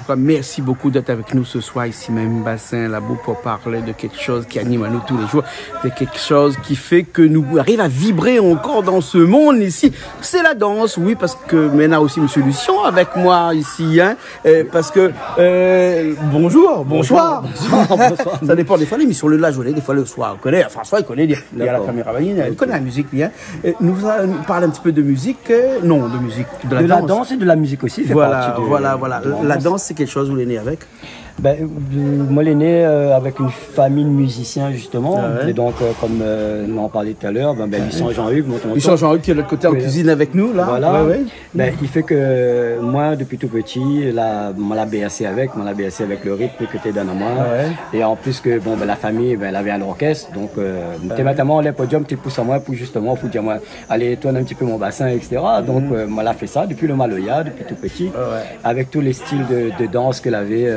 tout cas, merci beaucoup d'être avec nous ce soir ici même, Bassin Labo, pour parler de quelque chose qui anime à nous tous les jours, de quelque chose qui fait que nous arrivons à vibrer encore dans ce monde ici. C'est la danse, oui, parce que maintenant aussi Monsieur Lucien avec moi ici, hein, parce que bonjour, bonsoir. Ça dépend des fois l'émission le la journée, des fois le soir. On connaît, François il connaît, il y a la caméra, il connaît la musique bien. Nous parle un petit peu de musique, non, de musique, de la danse et de la musique aussi. Voilà. La danse, c'est quelque chose où vous l'êtes né avec? Ben, moi, je né avec une famille de musiciens, justement. Ah ouais. Et donc, comme on en parlait tout à l'heure, Lucien Jean-Hugues, Lucien Jean-Hugues qui est de l'autre côté en cuisine avec nous, là. Voilà. Ouais. Ben, il fait que moi, depuis tout petit, moi, la BAC avec le rythme que tu donnes à moi. Ouais. Et en plus que, la famille, elle avait un orchestre. Donc, notamment, les podiums, tu pousses à moi pour justement, pour dire, moi, allez, tourne un petit peu mon bassin, etc. Donc, moi, elle a fait ça depuis le Maloya, depuis tout petit, avec tous les styles de danse qu'elle avait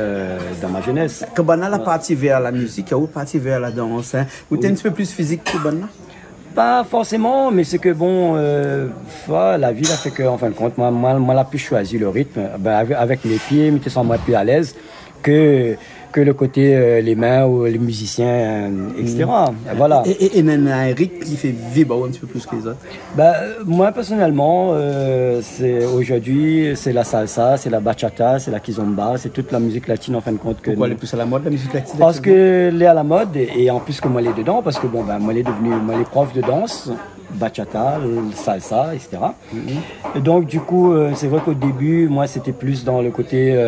dans ma jeunesse. Quand on a parti vers la musique, ou parti vers la danse, hein? Vous êtes un petit peu plus physique que Bonne? Pas forcément, mais c'est que la vie a fait que, en fin de compte, moi, la plus choisi le rythme, avec mes pieds, mais tu sens moi plus à l'aise que le côté les mains ou les musiciens, etc. Voilà. Et Nana Eric qui fait vibrer un petit peu plus que les autres? Moi personnellement, aujourd'hui c'est la salsa, c'est la bachata, c'est la kizomba, c'est toute la musique latine en fin de compte. Pourquoi elle est plus à la mode la musique latine? Parce qu'elle est à la mode et en plus que moi elle est dedans, parce que moi elle est devenue prof de danse. Bachata, salsa, etc. Et donc du coup, c'est vrai qu'au début, moi c'était plus dans le côté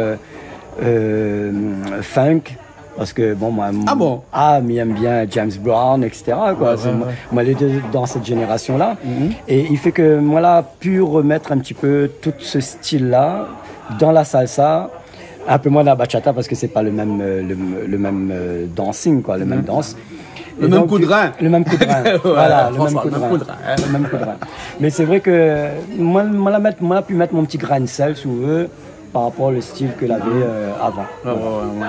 funk, parce que moi j'aime bien James Brown, etc. quoi. Moi les deux dans cette génération là, et il fait que moi là pu remettre un petit peu tout ce style là dans la salsa, un peu moins dans la bachata parce que c'est pas le même dancing quoi, le même danse. Le même coup de rein. Le même coup de rein. Voilà, le même coup de rein. Mais c'est vrai que moi a pu mettre mon petit grain de sel sous eux par rapport au style que l'avait avant.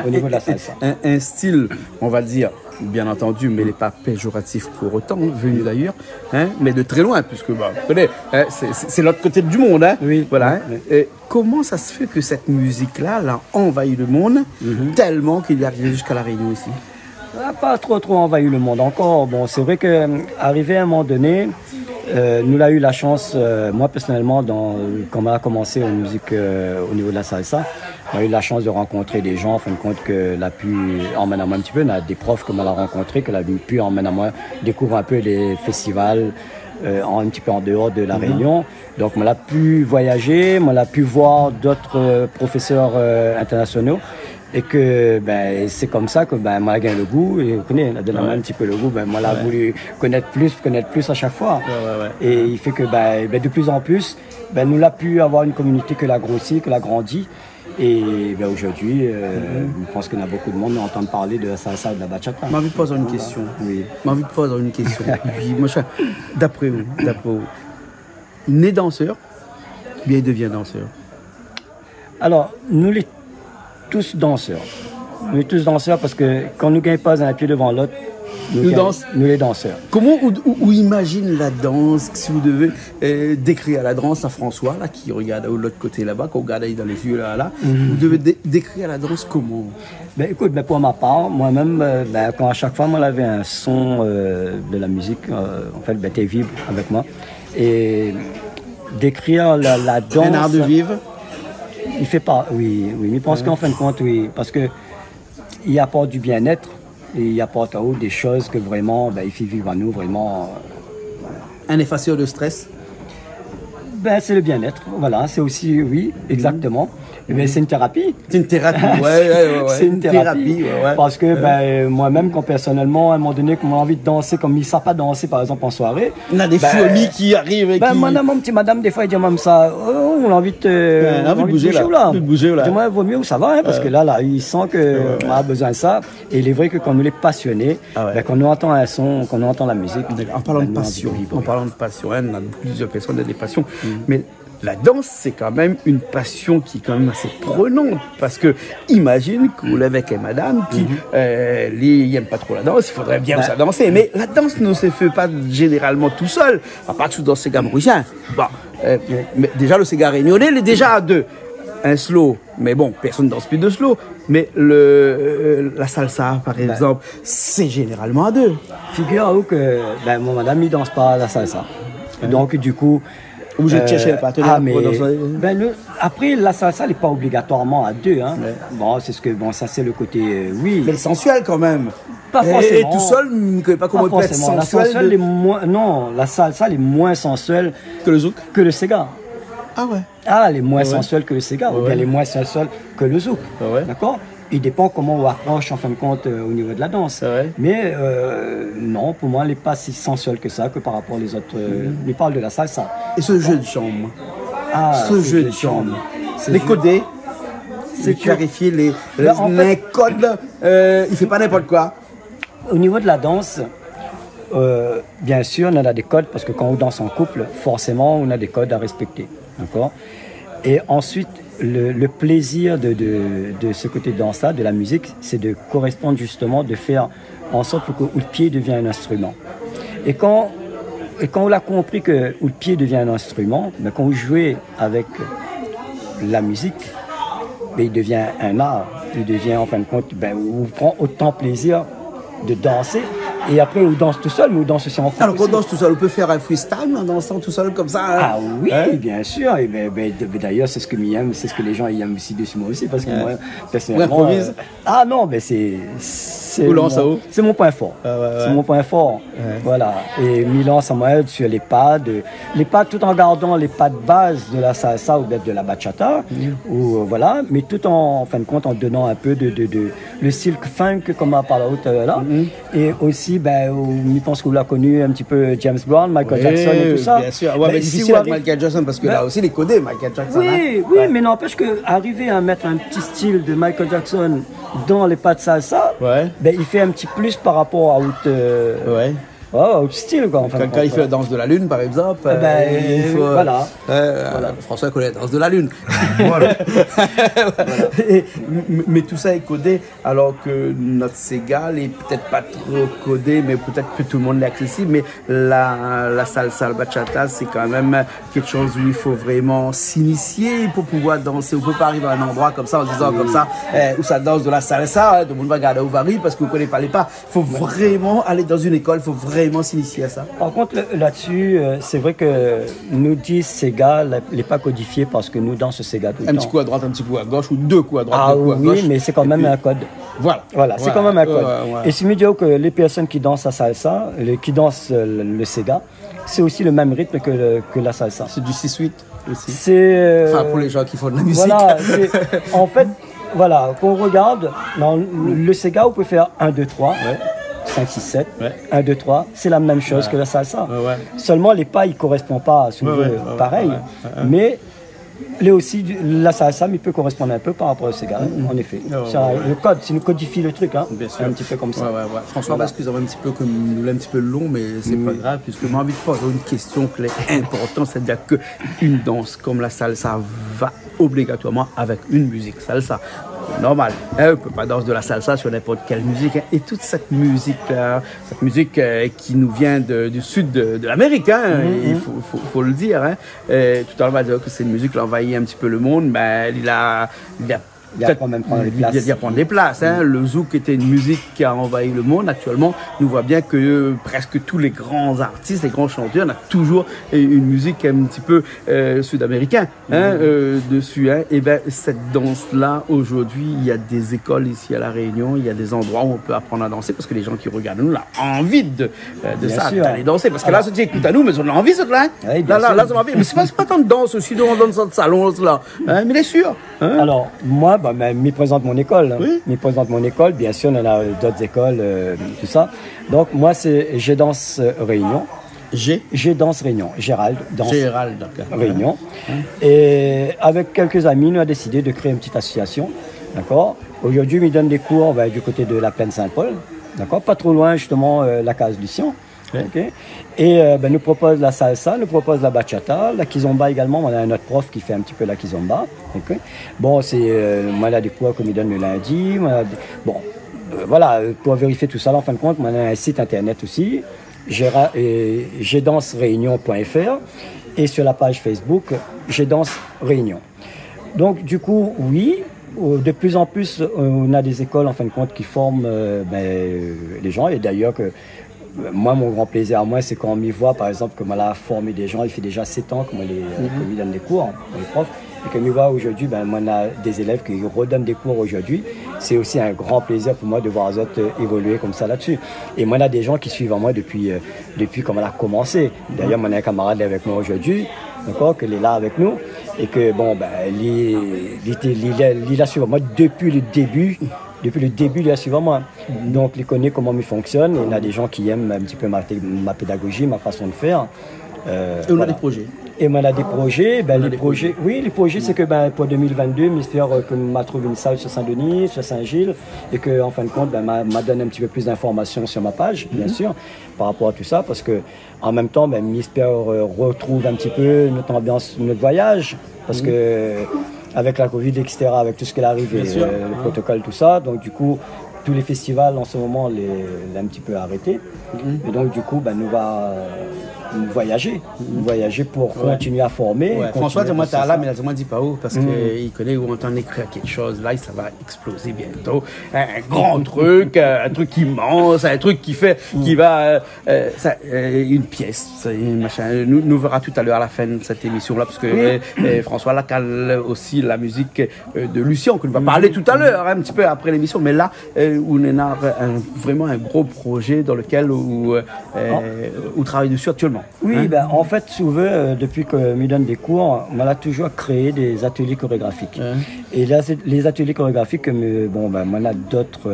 Au niveau de la salsa. Un style, on va dire, bien entendu, mais il n'est pas péjoratif pour autant, venu d'ailleurs, hein, mais de très loin, puisque vous connaissez, hein, c'est l'autre côté du monde. Hein, oui. Voilà. Hein. Et comment ça se fait que cette musique-là a envahi le monde tellement qu'il est arrivé jusqu'à La Réunion ici? Pas trop envahi le monde encore. Bon, c'est vrai qu'arrivé à un moment donné, nous avons eu la chance, moi personnellement, quand on a commencé en musique au niveau de la salsa, on a eu la chance de rencontrer des gens, en fin de compte, que l'a pu emmener à moi un petit peu. On a des profs que l'a rencontrés, que l'a pu emmener à moi découvrir un peu les festivals un petit peu en dehors de la Réunion. Donc, on a pu voyager, on a pu voir d'autres professeurs internationaux. Et que c'est comme ça que moi j'ai gagné le goût, et vous connaissez, on a donné un petit peu le goût, moi j'ai voulu connaître plus à chaque fois. Et il fait que de plus en plus, nous l'a pu avoir une communauté que l'a grossi, que l'a grandi. Et aujourd'hui, je pense qu'il y a beaucoup de monde qui entend parler de la salsa et de la bachata. J'ai envie de poser une question. Oui. J'ai envie de poser une question. Puis, moi, d'après vous, né danseur, bien il devient danseur? Alors, nous les tous danseurs. Nous tous danseurs parce que quand nous ne gagnons pas un pied devant l'autre, nous les danseurs. Comment on imagine la danse, si vous devez décrire la danse à François, là, qui regarde de l'autre côté là-bas, qu'on regarde dans les yeux là, vous devez décrire la danse comment? Écoute, pour ma part, moi-même, quand à chaque fois, moi, j'avais un son de la musique, en fait, tu vibre avec moi. Et décrire la danse... Un art de vivre? Il fait pas, oui, mais je pense qu'en fin de compte, oui, parce que il apporte du bien-être et il apporte à eux des choses que vraiment, il fait vivre à nous vraiment. Un effaceur de stress? C'est le bien-être, voilà, c'est aussi, oui, exactement. Mais c'est une thérapie. C'est une thérapie, C'est une thérapie. Parce que moi-même, quand personnellement, à un moment donné, qu'on a envie de danser, comme ils ne savent pas danser, par exemple, en soirée. On a des fourmis qui arrivent et qui... Mon petit madame, des fois, il dit même ça, on a envie de bouger là. Dis-moi, il vaut mieux où ça va, hein, parce que là, il sent qu'on a besoin de ça. Et il est vrai que quand nous les passionnés, quand nous entend un son, quand nous entend la musique. En parlant de passion, on a plusieurs personnes qui ont des passions. Mais la danse, c'est quand même une passion qui est quand même assez prenante. Parce que, imagine que vous l'avez avec une madame qui n'aime pas trop la danse, il faudrait bien ça danser. Mais la danse ne se fait pas généralement tout seul. Pas tout dans ces gamrousiens. Bon, mais déjà, le cigare réunionnais, il est déjà à deux. un slow, mais bon, personne ne danse plus de slow. Mais la salsa, par exemple, c'est généralement à deux. Figure-vous que mon madame ne danse pas la salsa. Donc, du coup. Obligé de chercher le partenaire. Après, la salsa n'est pas obligatoirement à deux. Hein. Ouais. Bon, ça c'est le côté, oui. Mais le sensuel quand même. Pas forcément. Et tout seul, je ne connais pas comment il peut être sensuel. La salsa est moins sensuelle que le zouk, que le sega. Ah ouais. Ah, elle est moins sensuelle que le sega, ou bien elle est moins sensuelle que le zouk. D'accord. Il dépend comment on approche en fin de compte au niveau de la danse. Mais non, pour moi, elle n'est pas si sensuelle que ça, que par rapport aux autres. Il parle de la salsa. Et ce jeu de chambre, ce jeu de chambre. Les codés, c'est clarifier les codes, il ne fait pas n'importe quoi. Au niveau de la danse, bien sûr, on a des codes, parce que quand on danse en couple, forcément, on a des codes à respecter. D'accord. Et ensuite, le plaisir de ce côté de danse-là, de la musique, c'est de correspondre justement, de faire en sorte que le pied devienne un instrument. Et quand on a compris que le pied devient un instrument, quand vous jouez avec la musique, il devient un art. Il devient, en fin de compte, vous prend autant plaisir de danser. Et après, on danse tout seul, mais on danse aussi en couple. Alors, quand on danse tout seul, on peut faire un freestyle en dansant tout seul comme ça. Hein? Ah oui, bien sûr. Et d'ailleurs, c'est ce que j'aime, c'est ce que les gens aiment aussi dessus moi aussi, parce que moi, personnellement. Ah non, mais c'est mon point fort. C'est mon point fort. Voilà. Et Milan, ça m'aide sur les pads, tout en gardant les pads de base de la salsa ou de la bachata, ou voilà, mais tout en fin de compte en donnant un peu de le silk funk comme on parle là, et aussi je pense que vous l'avez connu un petit peu James Brown, Michael Jackson et tout ça. Bien sûr. Ouais, mais difficile avec Michael Jackson parce que là aussi les codés Michael Jackson. Oui, mais n'empêche que arriver à mettre un petit style de Michael Jackson dans les pas de salsa, il fait un petit plus par rapport à au style quoi. Enfin, quand il fait la danse de la lune par exemple, il faut, voilà. François connaît la danse de la lune. Mais tout ça est codé alors que notre Sega est peut-être pas trop codé, mais peut-être que tout le monde est accessible. Mais la salsa, la bachata, c'est quand même quelque chose où il faut vraiment s'initier pour pouvoir danser. On peut pas arriver à un endroit comme ça en disant comme ça où ça danse de la salsa, tout le monde va regarder au baril parce que vous connaissez pas les pas. Il faut vraiment aller dans une école, il faut vraiment s'initier à ça. Par contre, là-dessus, c'est vrai que nous disent Sega n'est pas codifié parce que nous dansons Sega tout le temps. Un petit coup à droite, un petit coup à gauche ou deux coups à droite, deux coups à gauche. Oui, mais c'est quand même un code. Voilà, c'est quand même un code. Et c'est mieux dire que les personnes qui dansent la salsa, qui dansent le Sega, c'est aussi le même rythme que la salsa. C'est du 6-8 aussi. C'est pour les gens qui font de la musique. Voilà, en fait, voilà, quand on regarde, dans le Sega, on peut faire 1, 2, 3. 5, 6, 7, 1, 2, 3, c'est la même chose que la salsa. Seulement, les pas, ils ne correspondent pas à pareil. Mais là aussi, la salsa, il peut correspondre un peu par rapport au Sega, en effet. Le code, c'est nous codifie le truc, c'est un petit peu comme ça. François, excusez-moi un petit peu, comme nous l'avons un petit peu long, mais c'est pas grave, puisque j'ai envie de poser une question qui est importante, c'est-à-dire qu'une danse comme la salsa va obligatoirement avec une musique salsa. Normal, on ne peut pas danser de la salsa sur n'importe quelle musique. Et toute cette musique qui nous vient du sud de l'Amérique, il faut le dire. Tout à l'heure, on va dire que c'est une musique qui a envahi un petit peu le monde, mais il a quand même prendre des places. Le zouk était une musique qui a envahi le monde. Actuellement, nous voit bien que presque tous les grands artistes, les grands chanteurs, on a toujours une musique un petit peu sud-américaine dessus. Et cette danse-là, aujourd'hui, il y a des écoles ici à La Réunion, il y a des endroits où on peut apprendre à danser parce que les gens qui regardent nous, ont envie de ça, d'aller danser. Parce que là, tu écoutes à nous, mais on a envie de là. Là, on a envie. Mais c'est pas tant de danse aussi, on danse dans le salon, là. Mais bien sûr. Alors, moi, m'y présente mon école. M'y présente mon école. Bien sûr, on a d'autres écoles, tout ça. Donc, moi, c'est G Danse Réunion. G Danse Réunion. Gérald Danse Réunion. Et avec quelques amis, nous avons décidé de créer une petite association. D'accord. Aujourd'hui, ils donnent des cours du côté de la Plaine Saint-Paul. D'accord. Pas trop loin, justement, la case Lucien. Okay. Et nous propose la salsa, nous propose la bachata, la kizomba également. On a un autre prof qui fait un petit peu la kizomba. Okay. Bon, c'est moi là des cours qu'on me donne le lundi. Voilà, pour vérifier tout ça, là, en fin de compte, on a un site internet aussi, gdanceréunion.fr, et sur la page Facebook, Gdanse Réunion. Donc du coup, oui, de plus en plus, on a des écoles en fin de compte qui forment les gens. Et d'ailleurs que moi, mon grand plaisir à moi, c'est quand on m'y voit, par exemple, comme elle a formé des gens, il fait déjà 7 ans que moi, il donne des cours, les profs. Et que nous voit aujourd'hui, moi, on a des élèves qui redonnent des cours aujourd'hui. C'est aussi un grand plaisir pour moi de voir les autres évoluer comme ça là-dessus. Et moi, on a des gens qui suivent en moi depuis comme elle a commencé. D'ailleurs, moi, on a un camarade avec moi aujourd'hui, d'accord, qu'il est là avec nous. Et que, il a suivi moi depuis le début. Depuis le début, il a suivi moi. Donc, il connaît comment il fonctionne. Et il y a des gens qui aiment un petit peu ma pédagogie, ma façon de faire. Et on a des projets. Et on a des projets. Les projets, c'est que pour 2022, j'espère que m'a trouvé une salle sur Saint-Denis, sur Saint-Gilles, et que en fin de compte, m'a donné un petit peu plus d'informations sur ma page, bien sûr, par rapport à tout ça, parce que en même temps, j'espère retrouve un petit peu notre ambiance, notre voyage, parce que avec la Covid, etc., avec tout ce qui est arrivé, le protocole, tout ça, donc du coup, tous les festivals en ce moment, l'ont un petit peu arrêté, et donc du coup, nous va voyager pour continuer à former. Ouais. François, moi, tu es là, mais là, moi, dis pas où, parce qu'il connaît où on t'en écrire quelque chose. Là, ça va exploser bientôt. Un grand truc, un truc immense, un truc qui fait, qui va, une pièce, machin. Nous verra tout à l'heure à la fin de cette émission-là, parce que François là cale aussi la musique de Lucien, que nous va parler tout à l'heure, un petit peu après l'émission. Mais là, où on a vraiment un gros projet dans lequel où travaille dessus actuellement. Oui, en fait, si vous voulez, depuis que je me donne des cours, on a toujours créé des ateliers chorégraphiques. Et là, les ateliers chorégraphiques, on a d'autres,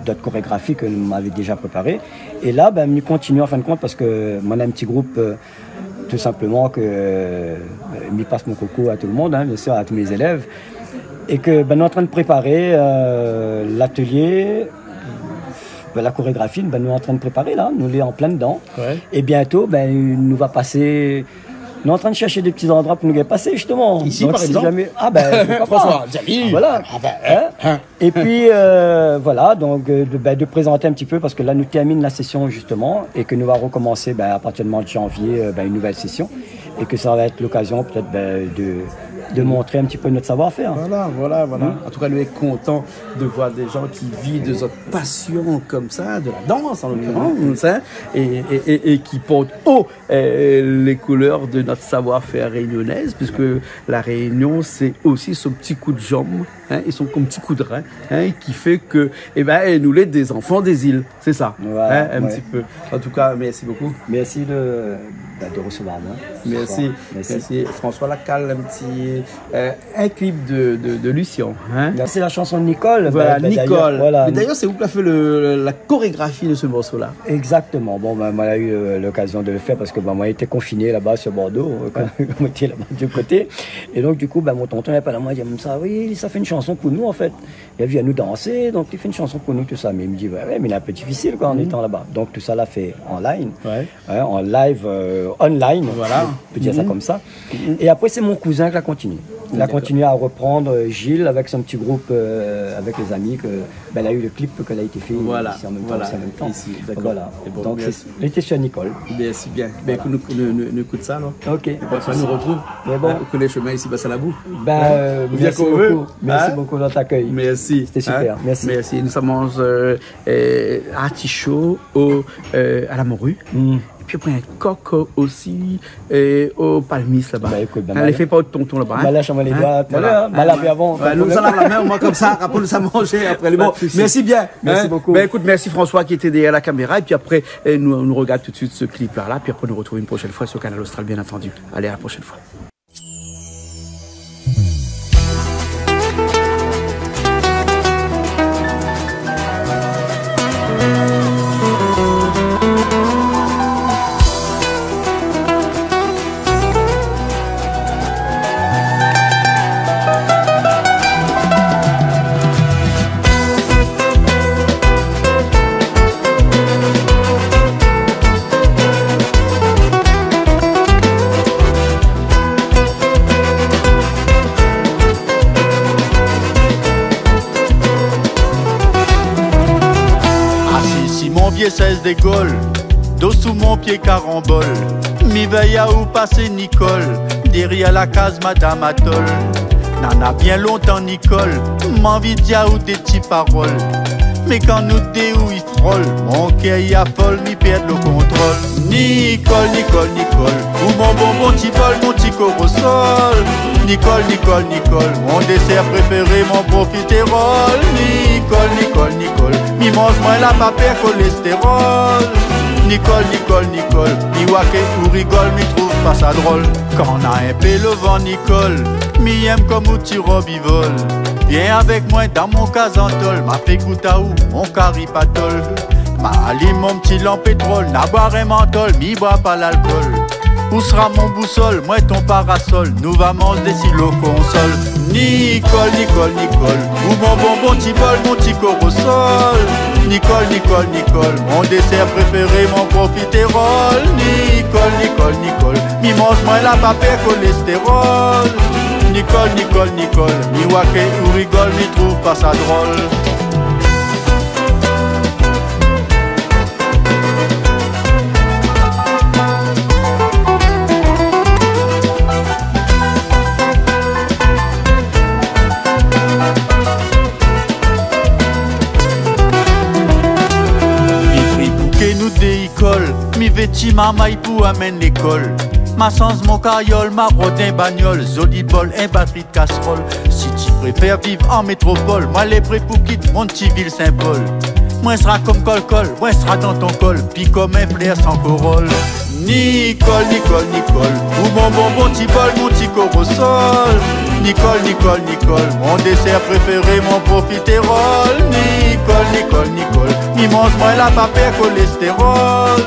d'autres chorégraphies que nous m'avez déjà préparées. Et là, nous continuons en fin de compte parce que on a un petit groupe, tout simplement, que je passe mon coco à tout le monde, bien sûr, à tous mes élèves. Et que nous sommes en train de préparer l'atelier. La chorégraphie, nous sommes en train de préparer là, nous sommes en plein dedans. Et bientôt, nous va passer. Nous sommes en train de chercher des petits endroits pour nous passer justement. Ici, donc, par exemple. Jamais... François, voilà. Et puis voilà, donc de présenter un petit peu parce que là nous terminons la session justement et que nous va recommencer à partir du mois de janvier une nouvelle session et que ça va être l'occasion peut-être de montrer un petit peu notre savoir-faire. Voilà. En tout cas, nous sommes contents de voir des gens qui vivent de notre passion comme ça, de la danse en l'occurrence, et qui portent haut les couleurs de notre savoir-faire réunionnaise, puisque la Réunion, c'est aussi son petit coup de jambe, et son petit coup de rein, qui fait que, nous l'êtes des enfants des îles, c'est ça, un petit peu. En tout cas, merci beaucoup. Merci de recevoir moi. Merci. François Lacal, un clip de Lucien. C'est la chanson de Nicole. Voilà, Nicole. Mais d'ailleurs, c'est vous qui avez fait la chorégraphie de ce morceau-là. Exactement. Bon, moi, j'ai eu l'occasion de le faire parce que moi, j'étais confiné là-bas sur Bordeaux, quand on était là-bas du côté. Et donc, du coup, mon tonton n'est pas là. Moi, il dit ça, oui, ça fait une chanson pour nous, en fait. Il a vu à nous danser, donc il fait une chanson pour nous, tout ça. Mais il me dit, mais il est un peu difficile quand on étant là-bas. Donc, tout ça l'a fait en live, en live, online. Voilà. On peut dire ça comme ça. Et après, c'est mon cousin qui l'a continué. Il a continué à reprendre Gilles avec son petit groupe, avec les amis. Il a eu le clip qu'elle a été fait ici en même temps. Ici, d'accord. Voilà. Donc, il était sur Nicole. Merci bien. Nous écoute ça, alors. Ok. Et puis, on nous retrouve. Mais bon. Que les chemins ici passent à la boue. Merci beaucoup. Merci beaucoup de votre accueil. Merci. C'était super. Merci. Nous sommes artichaut à la morue. Puis après un coq aussi au palmis là-bas. Elle fait pas de tonton là-bas. Là, je les doigts. Lavé avant. Nous allons la main au moins comme ça, après nous allons manger après les mots. Merci bien. Merci beaucoup. Écoute, merci François qui était derrière la caméra et puis après nous regarde tout de suite ce clip là, puis après nous retrouvons une prochaine fois sur Canal Austral bien entendu. Allez, à la prochaine fois. Pied 16 des Gaules, dos sous mon pied carambole. Mi veille à où passer Nicole, derrière la case Madame Atoll. N'en a bien longtemps Nicole, m'envie d'y ou des petites paroles. Mais quand nous déou il frôle, mon cœur y affole, m'y perd le contrôle. Nicole, Nicole, Nicole, ou mon bonbon petit bol, mon petit corosol. Nicole, Nicole, Nicole, mon dessert préféré, mon profiterole. Nicole, Nicole, Nicole, mi mange moins la papère cholestérol. Nicole, Nicole, Nicole, mi wake ou rigole, mi trouve pas ça drôle. Quand on a un peu le vent, Nicole, mi aime comme ou petit robivole. Viens avec moi dans mon casantol, ma pécouta ou mon caripatol. Ma allume mon petit lampe pétrole, n'a boire un menthol, mi bois pas l'alcool. Où sera mon boussole, moi ton parasol, nous va manger des silos console. Nicole, Nicole, Nicole, ou mon bonbon petit bol, mon petit corosol. Nicole, Nicole, Nicole, mon dessert préféré, mon profiterole. Nicole, Nicole, Nicole, mi mange moins la papère cholestérol. Nicole, Nicole, Nicole, mi wake ou rigole, mi trouve pas ça drôle. Mi vêti ma maille pour amène l'école. Ma sens mon carriole, ma rodin bagnole. Zoli bol, un batterie de casserole. Si tu préfères vivre en métropole, moi les prêts pour quitter mon petit ville Saint-Paul. Moi sera comme col-col, moi sera dans ton col, puis comme un flair sans corolle. Nicole, Nicole, Nicole, ou mon bonbon petit bol, mon petit corosol. Nicole, Nicole, Nicole, mon dessert préféré, mon profiterole. Nicole, Nicole, Nicole, mi mange moins la papère cholestérol.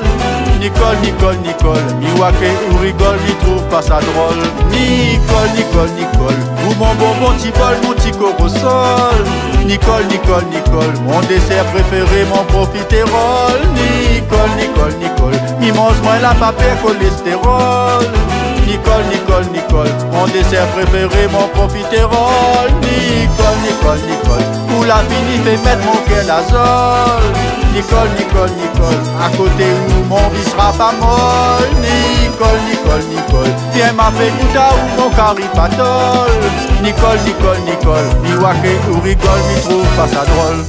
Nicole, Nicole, Nicole, mi wake ou rigole, mi trouve pas ça drôle. Nicole, Nicole, Nicole, ou mon bonbon petit bol, mon petit corosol. Nicole, Nicole, Nicole, mon dessert préféré, mon profiterole. Nicole, Nicole, Nicole, mi mange moins la papère cholestérol. Nicole, Nicole, Nicole, mon dessert préféré, mon profiterole. Nicole, Nicole, Nicole, pour la vie fait mettre mon cœur l'azole. Nicole, Nicole, Nicole, à côté où mon vie sera pas molle. Nicole, Nicole, Nicole, viens m'a fait goûter ou mon caripatol. Nicole, Nicole, Nicole, mi wake ou rigole, mi trouve pas ça drôle.